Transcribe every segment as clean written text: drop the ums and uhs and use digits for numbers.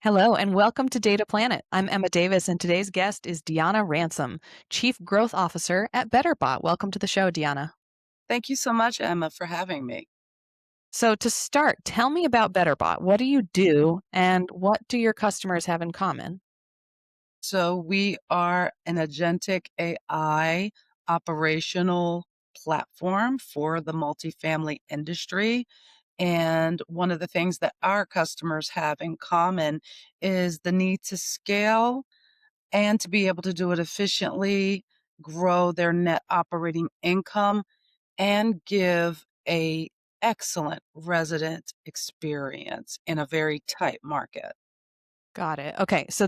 Hello and welcome to Data Planet. I'm Emma Davis, and today's guest is DeAnna Ransom, Chief Growth Officer at Betterbot. Welcome to the show, DeAnna. Thank you so much, Emma, for having me. So, to start, tell me about Betterbot. What do you do, and what do your customers have in common? So, we are an Agentic AI operational platform for the multifamily industry. And one of the things that our customers have in common is the need to scale and to be able to do it efficiently, grow their net operating income, and give a excellent resident experience in a very tight market. Got it. Okay, so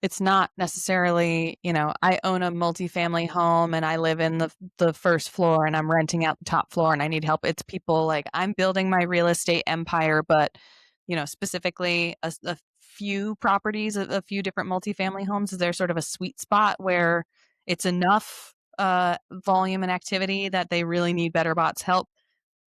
it's not necessarily, I own a multifamily home and I live in the first floor and I'm renting out the top floor and I need help. It's people like I'm building my real estate empire, but specifically a few properties, a few different multifamily homes. Is there sort of a sweet spot where it's enough volume and activity that they really need BetterBot's help,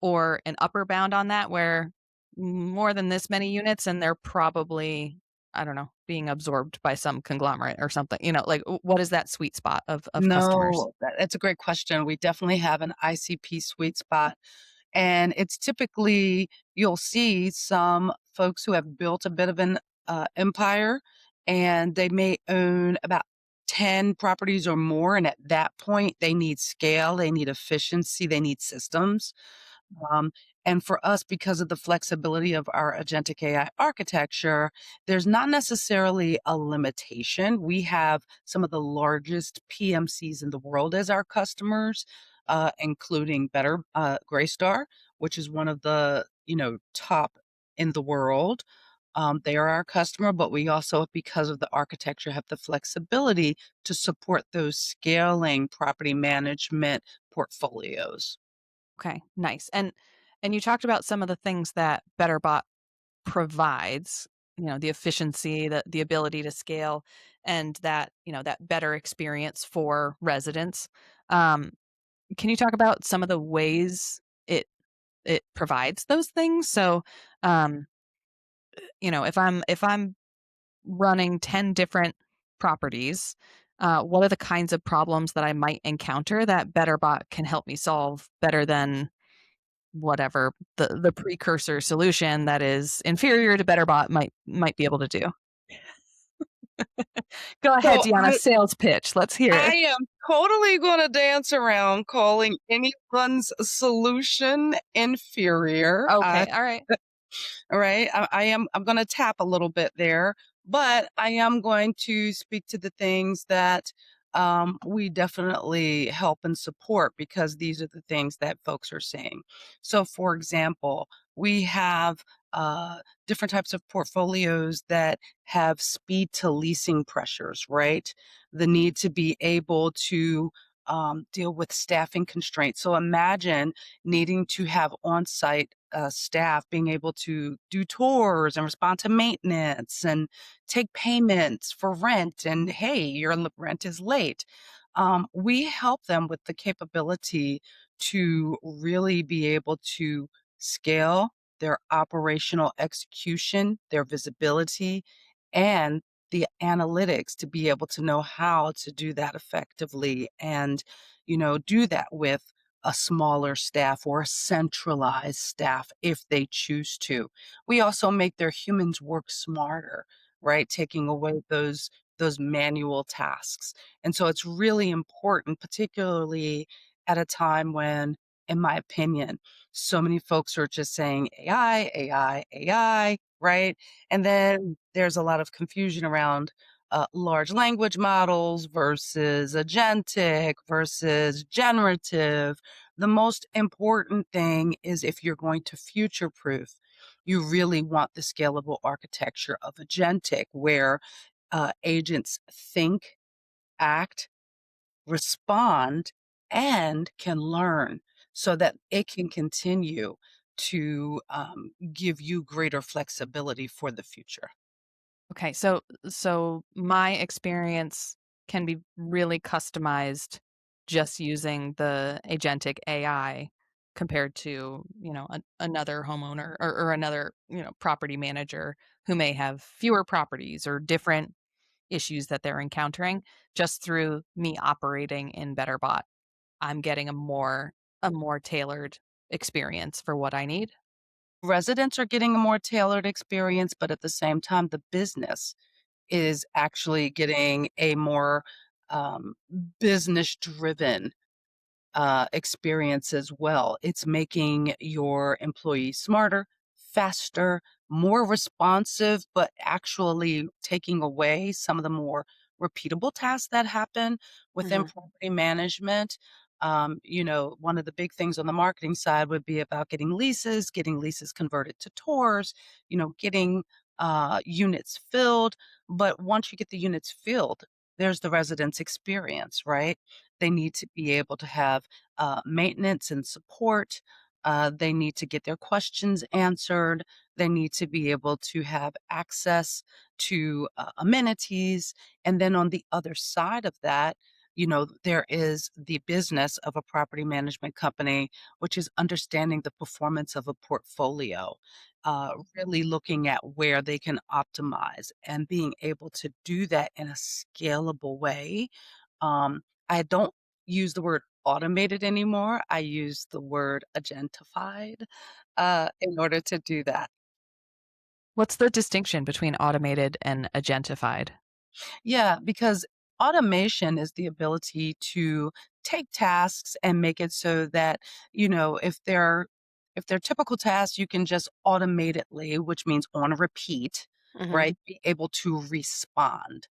or an upper bound on that where more than this many units and they're probably, I don't know, being absorbed by some conglomerate or something, like what is that sweet spot of customers? No, that's a great question. We definitely have an ICP sweet spot, and it's typically you'll see some folks who have built a bit of an empire, and they may own about 10 properties or more, and at that point, they need scale, they need efficiency, they need systems. Um, and for us, because of the flexibility of our agentic AI architecture, there's not necessarily a limitation. We have some of the largest PMCs in the world as our customers, including Graystar, which is one of the top in the world. They are our customer, but we also, because of the architecture, have the flexibility to support those scaling property management portfolios. Okay, nice. And you talked about some of the things that BetterBot provides, the efficiency, the ability to scale, and that better experience for residents. Um, can you talk about some of the ways it provides those things? So, um, if I'm running 10 different properties, what are the kinds of problems that I might encounter that BetterBot can help me solve better than whatever the precursor solution that is inferior to BetterBot might be able to do? Go ahead, So Deanna, sales pitch. Let's hear I it. am totally gonna dance around calling anyone's solution inferior. Okay, all right. All right. I'm gonna tap a little bit there, but I am going to speak to the things that we definitely help and support because these are the things that folks are saying. So, for example, we have different types of portfolios that have speed to leasing pressures, right? The need to be able to deal with staffing constraints. So imagine needing to have on-site staff being able to do tours and respond to maintenance and take payments for rent. And hey, your rent is late. We help them with the capability to really be able to scale their operational execution, their visibility, and the analytics to be able to know how to do that effectively and do that with a smaller staff or a centralized staff if they choose to. We also make their humans work smarter, right? Taking away those manual tasks. And so it's really important, particularly at a time when, in my opinion, so many folks are just saying AI, AI, AI, right? And then there's a lot of confusion around large language models versus agentic versus generative. The most important thing is if you're going to future proof, you really want the scalable architecture of agentic where agents think, act, respond, and can learn so that it can continue to give you greater flexibility for the future. Okay, so my experience can be really customized just using the agentic AI compared to, another homeowner or another, property manager who may have fewer properties or different issues that they're encountering. Just through me operating in Betterbot, I'm getting a more tailored experience for what I need. Residents are getting a more tailored experience, but at the same time, the business is actually getting a more, um, business-driven experience as well. It's making your employees smarter, faster, more responsive, but actually taking away some of the more repeatable tasks that happen within Mhm. property management. One of the big things on the marketing side would be about getting leases converted to tours, getting units filled. But once you get the units filled, there's the resident's experience, right? They need to be able to have maintenance and support. They need to get their questions answered. They need to be able to have access to amenities. And then on the other side of that, there is the business of a property management company, which is understanding the performance of a portfolio, really looking at where they can optimize and being able to do that in a scalable way. I don't use the word automated anymore. I use the word agentified, in order to do that. What's the distinction between automated and agentified? Yeah, because automation is the ability to take tasks and make it so that, if they're typical tasks, you can just automatedly, which means on repeat, Mhm. right, be able to respond.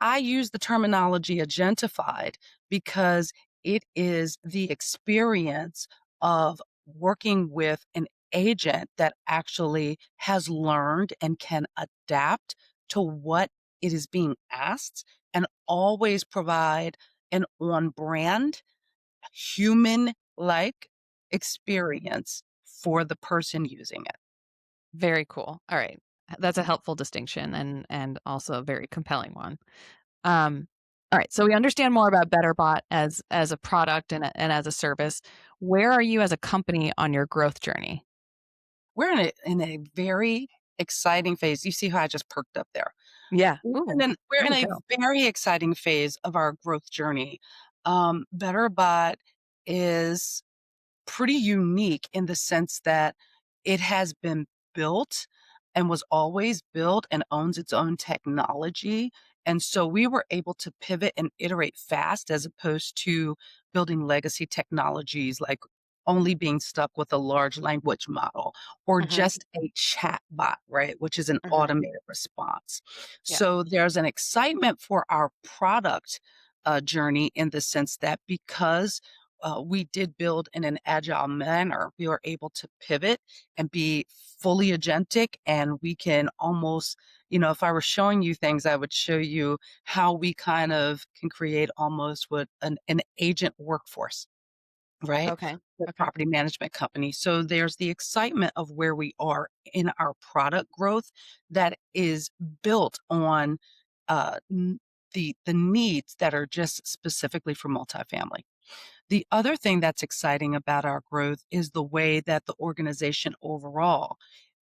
I use the terminology agentified because it is the experience of working with an agent that actually has learned and can adapt to what it is being asked and always provide an on brand, human like experience for the person using it. Very cool. All right. That's a helpful distinction and also a very compelling one. Um, all right. So we understand more about Betterbot as a product and as a service. Where are you as a company on your growth journey? We're in a very exciting phase. You see how I just perked up there. Yeah. We're in Ooh, an we're way in to a go. very exciting phase of our growth journey. Betterbot is pretty unique in the sense that it has been built and was always built and owns its own technology. And so we were able to pivot and iterate fast as opposed to building legacy technologies like only being stuck with a large language model or Mhm. just a chat bot, right? Which is an Mhm. automated response. Yeah. So there's an excitement for our product journey in the sense that because we did build in an agile manner. We were able to pivot and be fully agentic, and we can almost, if I were showing you things, I would show you how we kind of can create almost what an agent workforce, right? Okay. For Okay. property management company. So there's the excitement of where we are in our product growth that is built on the needs that are just specifically for multifamily. The other thing that's exciting about our growth is the way that the organization overall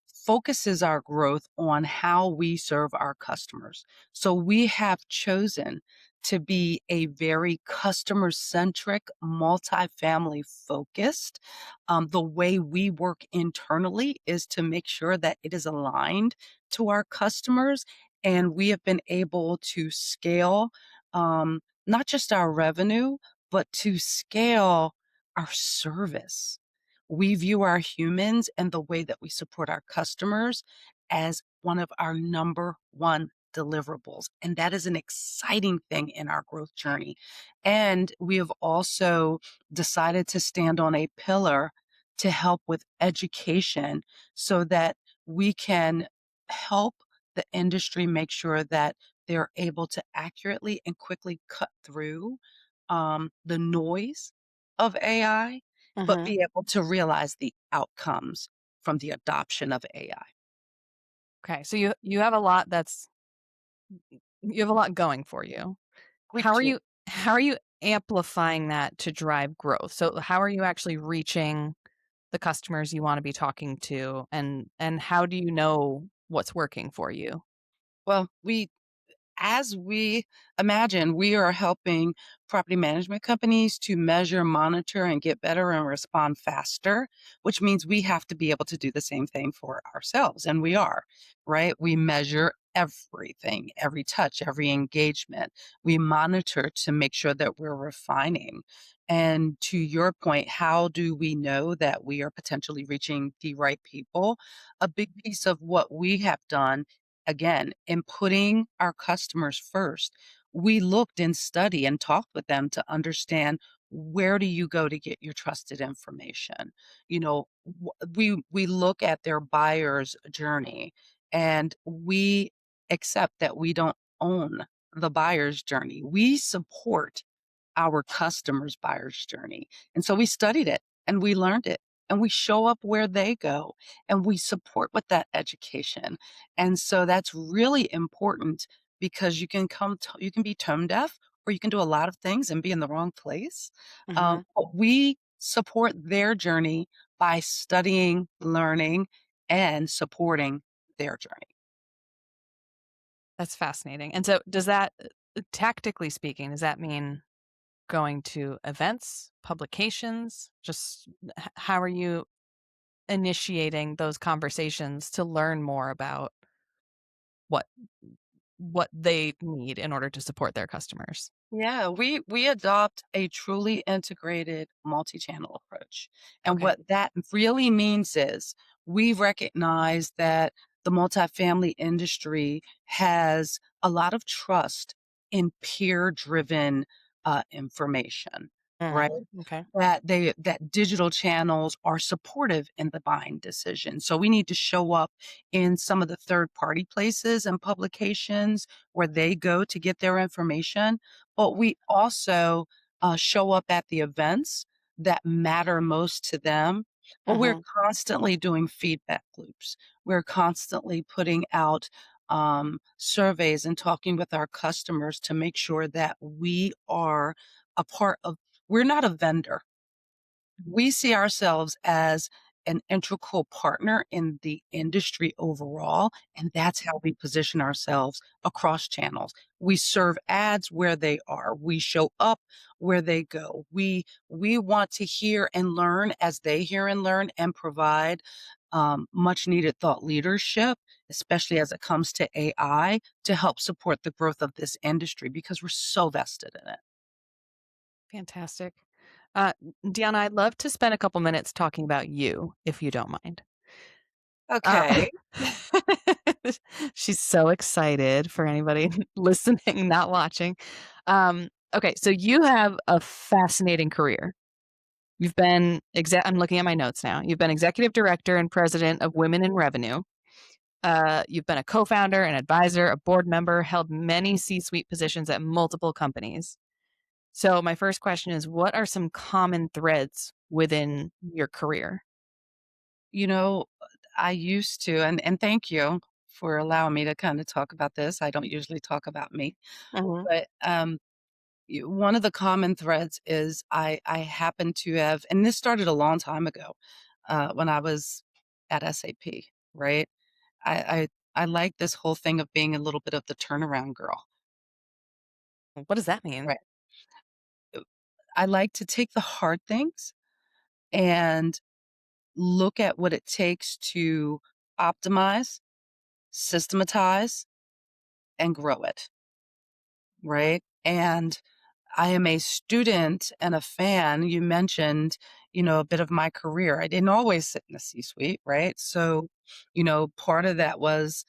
focuses our growth on how we serve our customers. So we have chosen to be a very customer centric, multifamily focused. The way we work internally is to make sure that it is aligned to our customers. And we have been able to scale not just our revenue, but to scale our service. We view our humans and the way that we support our customers as one of our number one deliverables. And that is an exciting thing in our growth journey. And we have also decided to stand on a pillar to help with education so that we can help the industry make sure that they're able to accurately and quickly cut through the noise of AI but Mhm. be able to realize the outcomes from the adoption of AI. Okay. So you have a lot going for you. We How are do. you how are you amplifying that to drive growth? So how are you actually reaching the customers you wanna be talking to, and how do you know what's working for you? Well, as we imagine, we are helping property management companies to measure, monitor, and get better and respond faster, which means we have to be able to do the same thing for ourselves. And we are, right? We measure everything, every touch, every engagement. We monitor to make sure that we're refining. And to your point, how do we know that we are potentially reaching the right people? A big piece of what we have done again, in putting our customers first, we looked and studied and talked with them to understand where do you go to get your trusted information. You know, we look at their buyer's journey, and we accept that we don't own the buyer's journey. We support our customers' buyer's journey. And so we studied it and we learned it and we show up where they go and we support with that education. And so that's really important because you can be tone deaf or you can do a lot of things and be in the wrong place. Mhm. But we support their journey by studying, learning, and supporting their journey. That's fascinating. And so does that, tactically speaking, does that mean going to events, publications? Just how are you initiating those conversations to learn more about what what they need in order to support their customers? Yeah, we adopt a truly integrated multi-channel approach. And Okay. what that really means is we recognize that the multifamily industry has a lot of trust in peer-driven information, right? Mhm. Okay. That digital channels are supportive in the buying decision. So we need to show up in some of the third party places and publications where they go to get their information, but we also show up at the events that matter most to them. But we're Mhm. constantly doing feedback loops. We're constantly putting out surveys and talking with our customers to make sure that we are a part of, we're not a vendor. We see ourselves as an integral partner in the industry overall, and that's how we position ourselves across channels. We serve ads where they are. We show up where they go. We want to hear and learn as they hear and learn and provide much needed thought leadership, especially as it comes to AI, to help support the growth of this industry because we're so vested in it. Fantastic. Uh, DeAnna, I'd love to spend a couple minutes talking about you, if you don't mind. Uh, Okay. she's so excited for anybody listening, not watching. Okay, so you have a fascinating career. I'm looking at my notes now. You've been executive director and president of Women in Revenue. You've been a co-founder, an advisor, a board member, held many C-suite positions at multiple companies. So my first question is, what are some common threads within your career? You know, I used to, and thank you for allowing me to kinda talk about this. I don't usually talk about me, Mhm. but, one of the common threads is I happen to have, and this started a long time ago, when I was at SAP, right? I I like this whole thing of being a little bit of the turnaround girl, What does that mean? right? I like to take the hard things and look at what it takes to optimize, systematize, and grow it, right? And I am a student and a fan. You mentioned, a bit of my career. I didn't always sit in the C-suite, right? So, part of that was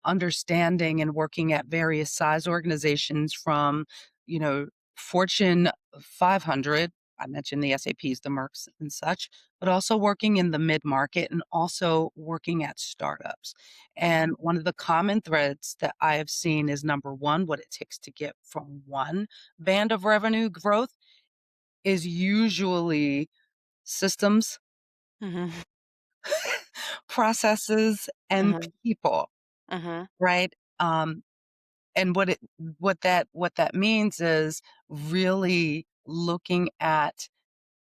understanding and working at various size organizations from, you know, Fortune 500. I mentioned the SAPs, the Mercs, and such, but also working in the mid market and also working at startups. And one of the common threads that I have seen is number one, what it takes to get from one band of revenue growth is usually systems, Mhm, processes, and mhm, people, mhm, right? And what that means is really looking at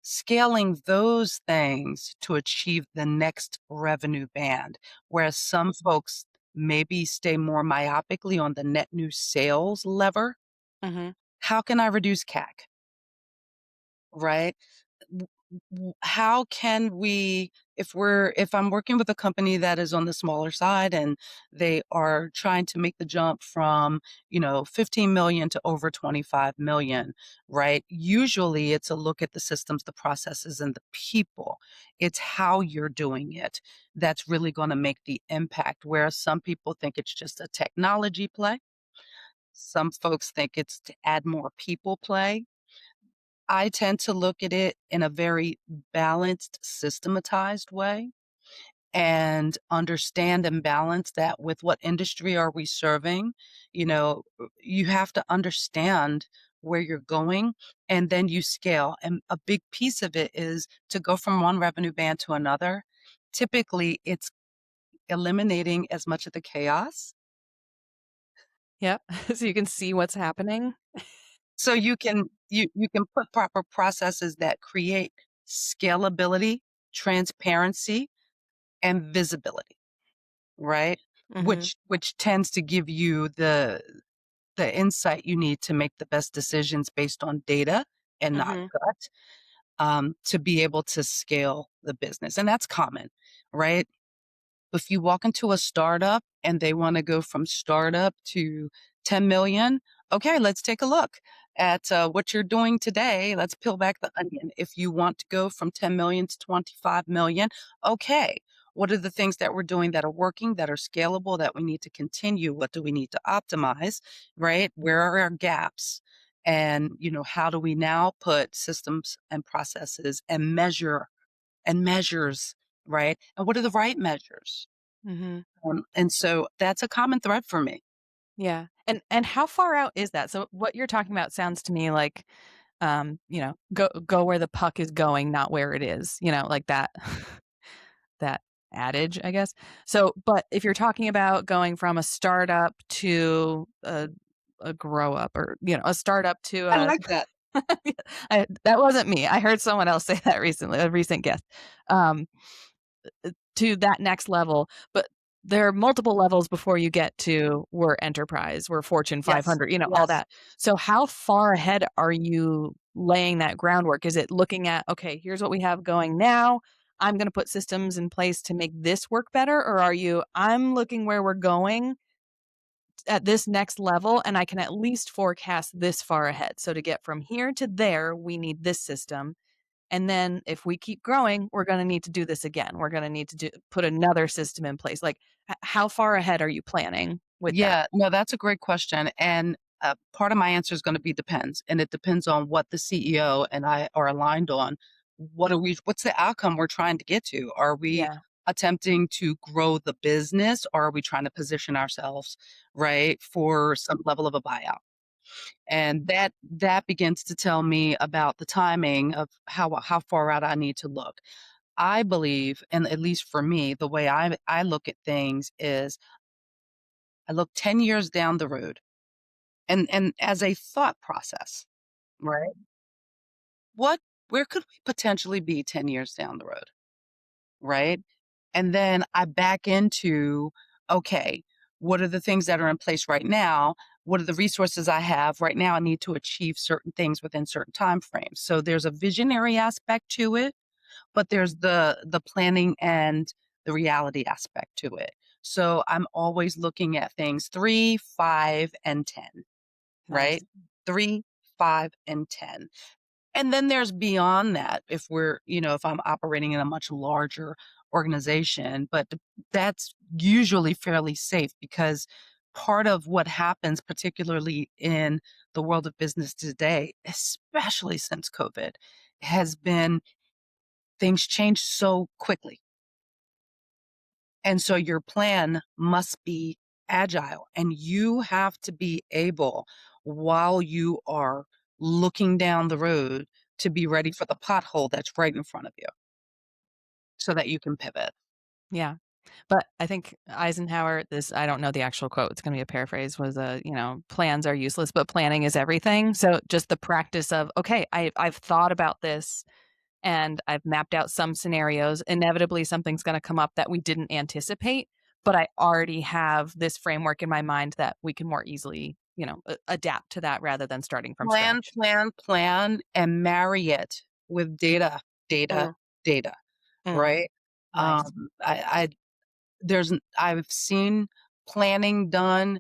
scaling those things to achieve the next revenue band, whereas some folks maybe stay more myopically on the net new sales lever. Mhm. How can I reduce CAC, right? How can we, if I'm working with a company that is on the smaller side and they are trying to make the jump from 15 million to over 25 million, right? Usually it's a look at the systems, the processes, and the people. It's how you're doing it that's really going to make the impact, whereas some people think it's just a technology play. Some folks think it's to add more people play. I tend to look at it in a very balanced, systematized way and understand and balance that with what industry are we serving. You have to understand where you're going and then you scale. And a big piece of it is to go from one revenue band to another. Typically, it's eliminating as much of the chaos Yep. So you can see what's happening. so you can put proper processes that create scalability, transparency, and visibility, right? Mhm. Which tends to give you the insight you need to make the best decisions based on data and not Mhm. gut, to be able to scale the business. And that's common, right? If you walk into a startup and they want to go from startup to 10 million, okay, let's take a look at what you're doing today. Let's peel back the onion. If you want to go from 10 million to 25 million, okay, what are the things that we're doing that are working, that are scalable, that we need to continue? What do we need to optimize, right? Where are our gaps? And, how do we now put systems and processes and measures, right? And what are the right measures? Mhm. And so that's a common thread for me. Yeah. And how far out is that? So what you're talking about sounds to me like, go where the puck is going, not where it is, like that that adage, I guess. So, but if you're talking about going from a startup to a grow up, or, a startup to I a like that. that wasn't me. I heard someone else say that recently, a recent guest. Um, to that next level, but there are multiple levels before you get to we're enterprise, we're Fortune Yes. 500, all Yes. that. So how far ahead are you laying that groundwork? Is it looking at, okay, here's what we have going now. I'm going to put systems in place to make this work better. Or are you, I'm looking where we're going at this next level and I can at least forecast this far ahead. So to get from here to there, we need this system. And then if we keep growing, we're going to need to do this again. We're going to need to put another system in place. Like, how far ahead are you planning with that? Yeah, no, that's a great question. And part of my answer is going to be depends. And it depends on what the CEO and I are aligned on. What's the outcome we're trying to get to? Are we Yeah. attempting to grow the business or are we trying to position ourselves, right, for some level of a buyout? And that begins to tell me about the timing of how far out I need to look. I believe, and at least for me, the way I look at things is I look 10 years down the road and as a thought process, right? What where could we potentially be 10 years down the road, right? And then I back into, okay, what are the things that are in place right now? What are the resources I have right now? I need to achieve certain things within certain time frames. So there's a visionary aspect to it, but there's the planning and the reality aspect to it. So I'm always looking at things 3, 5, and 10, Nice. right? 3, 5, and 10. And then there's beyond that if I'm operating in a much larger organization, but that's usually fairly safe because part of what happens, particularly in the world of business today, especially since COVID, has been things change so quickly. And so your plan must be agile and you have to be able, while you are looking down the road, to be ready for the pothole that's right in front of you so that you can pivot. Yeah. But I think Eisenhower, this, I don't know the actual quote, it's going to be a paraphrase, was plans are useless, but planning is everything. So just the practice of, okay, I've thought about this and I've mapped out some scenarios. Inevitably, something's going to come up that we didn't anticipate, but I already have this framework in my mind that we can more easily, adapt to that rather than starting from Plan, scratch. plan, plan, and marry it with data, data, Mm, data, mm, right? nice. I've seen planning done,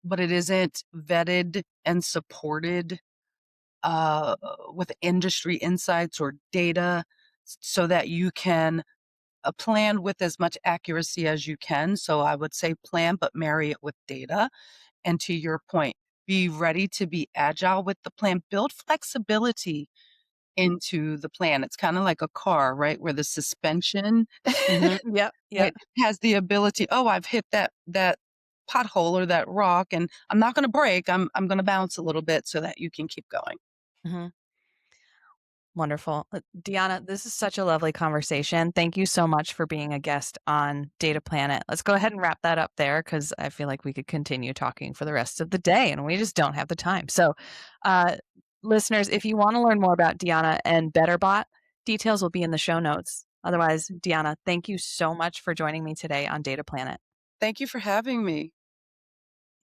but it isn't vetted and supported uh, with industry insights or data so that you can plan with as much accuracy as you can. So I would say plan, but marry it with data. And to your point, be ready to be agile with the plan, build flexibility into the plan. It's kind of like a car, right? Where the suspension Yep. Yep. right, has the ability, oh, I've hit that pothole or that rock and I'm not going to break. I'm going to bounce a little bit so that you can keep going. hmm Wonderful. DeAnna, this is such a lovely conversation. Thank you so much for being a guest on Data Planet. Let's go ahead and wrap that up there because I feel like we could continue talking for the rest of the day and we just don't have the time. So, uh, listeners, if you want to learn more about DeAnna and Betterbot, details will be in the show notes. Otherwise, DeAnna, thank you so much for joining me today on Data Planet. Thank you for having me.